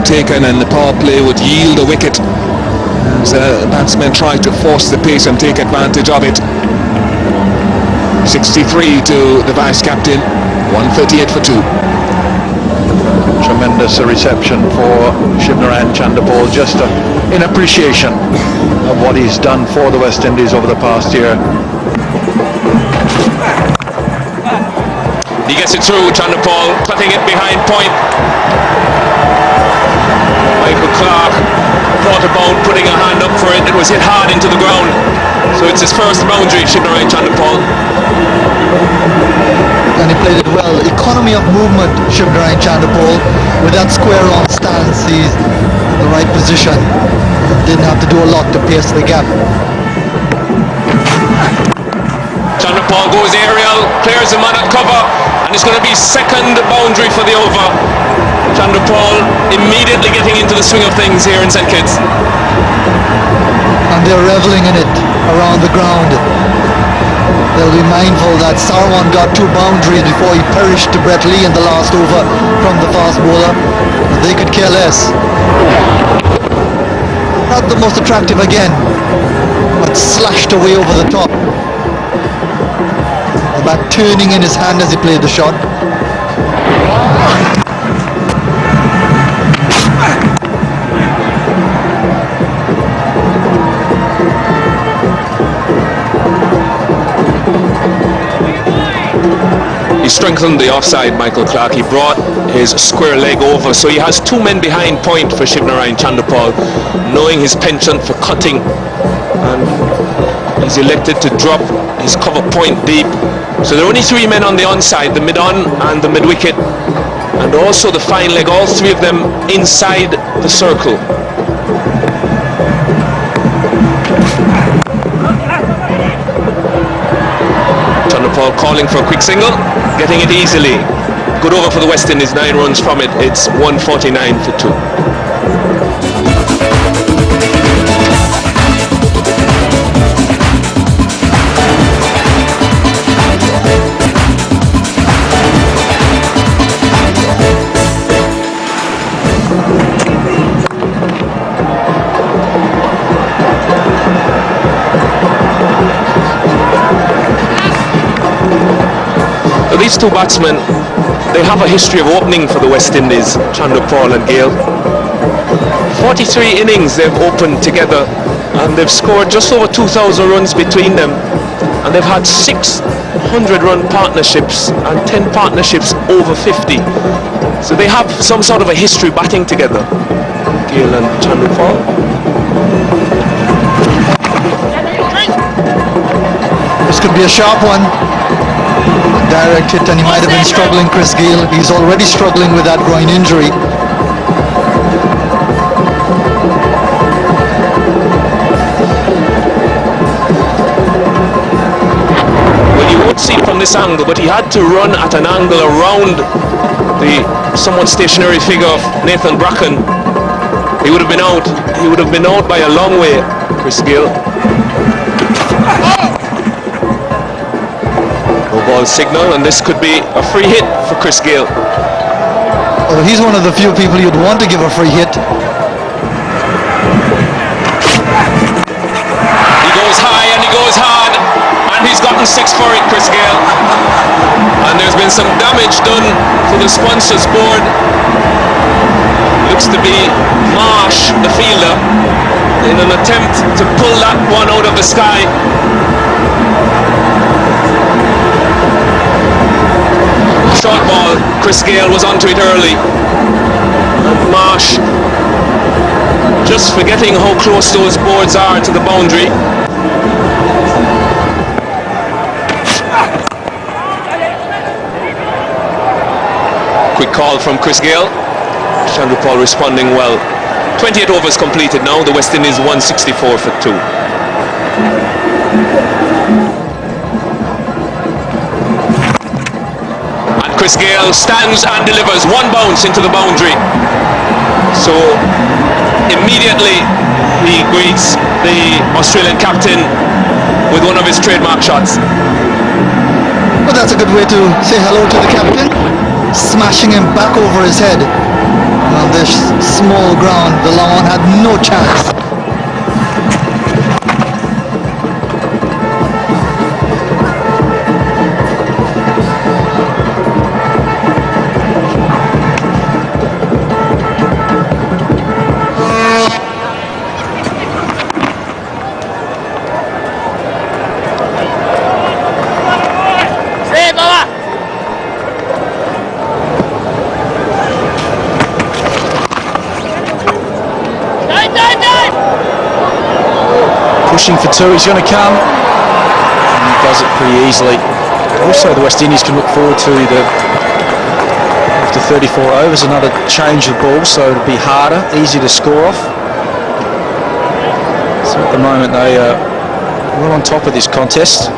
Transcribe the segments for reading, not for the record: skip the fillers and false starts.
taken, and the power play would yield a wicket as batsmen try to force the pace and take advantage of it. 63 to the vice captain, 138 for 2. Tremendous reception for Shivnarine Chanderpaul, just in appreciation of what he's done for the West Indies over the past year. He gets it through, Chanderpaul cutting it behind point. Michael Clark thought about putting a hand up for it. It was hit hard into the ground. So it's his first boundary, Shivnarine Chanderpaul. And he played it well. Economy of movement, Shivnarine Chanderpaul. With that square on stance, he's in the right position. Didn't have to do a lot to pierce the gap. Chanderpaul goes aerial, clears the man at cover, and it's going to be second boundary for the over. Chanderpaul immediately getting into the swing of things here in St. Kitts. And they're reveling in it around the ground. They'll be mindful that Sarwan got 2 boundaries before he perished to Brett Lee in the last over from the fast bowler. But they could care less. Not the most attractive again, but slashed away over the top. The bat turning in his hand as he played the shot. He strengthened the offside, Michael Clark. He brought his square leg over, so he has 2 men behind point for Shivnarine Chanderpaul, knowing his penchant for cutting, and he's elected to drop his cover point deep. So there are only 3 men on the onside, the mid-on and the mid-wicket, and also the fine leg, all 3 of them inside the circle. Chanderpaul calling for a quick single, getting it easily. Good over for the West Indies, 9 runs from it. It's 149 for 2. These 2 batsmen, they have a history of opening for the West Indies, Chanderpaul and Gale. 43 innings they've opened together, and they've scored just over 2,000 runs between them, and they've had 600-run partnerships and 10 partnerships over 50. So they have some sort of a history batting together, Gale and Chanderpaul. This could be a sharp one. Direct hit, and he might have been struggling, Chris Gale. He's already struggling with that groin injury. Well, you won't see it from this angle, but he had to run at an angle around the somewhat stationary figure of Nathan Bracken. He would have been out. He would have been out by a long way, Chris Gale. Ball signal, and this could be a free hit for Chris Gale. Oh, he's one of the few people you'd want to give a free hit. He goes high and he goes hard, and he's gotten 6 for it, Chris Gale. And there's been some damage done to the sponsors board. Looks to be Marsh, the fielder, in an attempt to pull that one out of the sky. Short ball, Chris Gale was onto it early, and Marsh just forgetting how close those boards are to the boundary. Quick call from Chris Gale. Chanderpaul responding well. 28 overs completed now, the West Indies 164 for 2. Chris Gale stands and delivers 1 bounce into the boundary. So immediately he greets the Australian captain with one of his trademark shots. Well, that's a good way to say hello to the captain. Smashing him back over his head. On this small ground, the long one had no chance. Pushing for two, he's going to come, and he does it pretty easily. Also, the West Indies can look forward to after 34 overs, another change of ball, so it'll be harder, easier to score off. So at the moment they are well on top of this contest.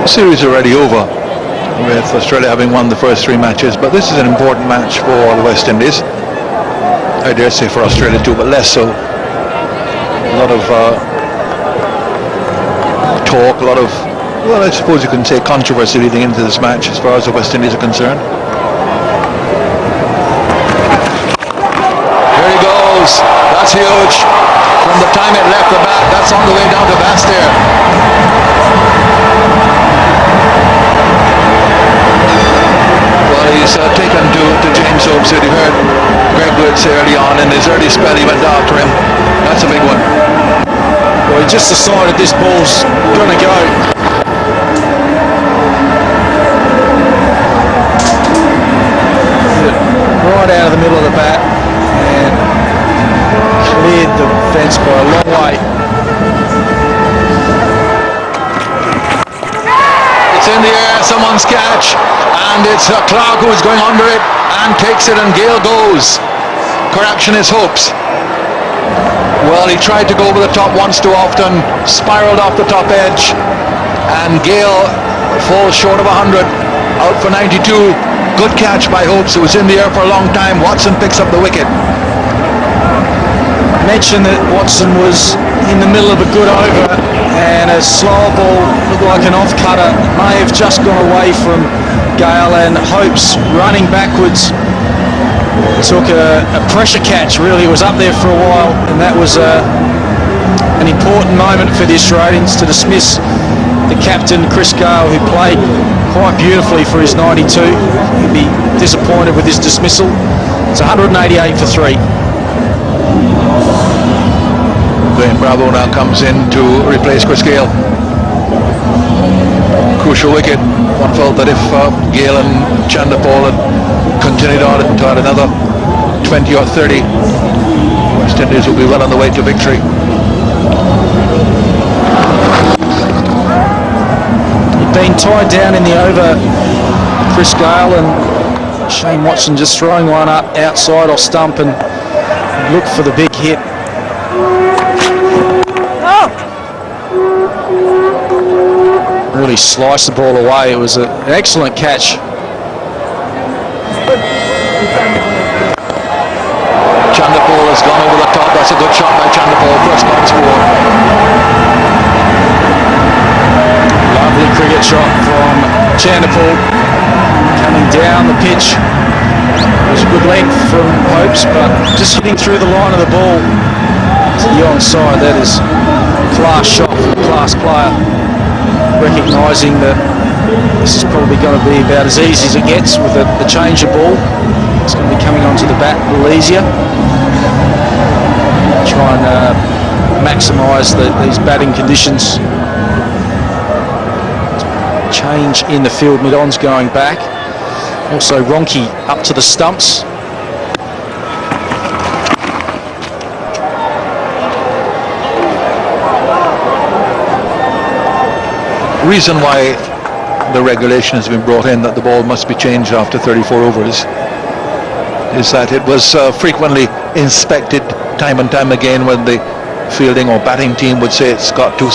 The series already over, with Australia having won the first three matches, but this is an important match for the West Indies. I dare say for Australia too, but less so. A lot of talk, a lot of, well, I suppose you can say controversy leading into this match as far as the West Indies are concerned. Here he goes, that's huge. From the time it left the bat, that's on the way down to Bastair. He's taken to James Hope. Said he heard Greg Woods early on in his early spell, he went after him. That's a big one. Well, he just decided this ball's going to go. Right out of the middle of the bat and cleared the fence by a long way. It's in the air, someone's catch, and it's Clark who's going under it and takes it, and Gale goes. Correction is Hopes. Well, he tried to go over the top once too often, spiraled off the top edge, and Gale falls short of 100, out for 92. Good catch by Hopes. It was in the air for a long time. Watson picks up the wicket. Mentioned that Watson was in the middle of a good over, and a slow ball looked like an off-cutter, may have just gone away from Gale, and Hopes running backwards took a pressure catch. Really was up there for a while, and that was an important moment for the Australians to dismiss the captain Chris Gale, who played quite beautifully for his 92. He'll be disappointed with his dismissal. It's 188 for 3. Dwayne Bravo now comes in to replace Chris Gale. Crucial wicket. One felt that if Gale and Chanderpaul had continued on and had another 20 or 30, West Indies will be well on the way to victory. He'd been tied down in the over, Chris Gale, and Shane Watson just throwing one up outside off stump and look for the big hit. Really sliced the ball away. It was an excellent catch. Chanderpaul has gone over the top. That's a good shot by Chanderpaul. First bounce score. Lovely cricket shot from Chanderpaul coming down the pitch. It was a good length from Hopes, but just hitting through the line of the ball to the onside. That is a class shot from a class player, recognising that this is probably going to be about as easy as it gets with the change of ball. It's going to be coming onto the bat a little easier. Try and maximise these batting conditions. Change in the field, mid-on's going back. Also Ronke up to the stumps. Reason why the regulation has been brought in that the ball must be changed after 34 overs is that it was frequently inspected time and time again when the fielding or batting team would say it's got to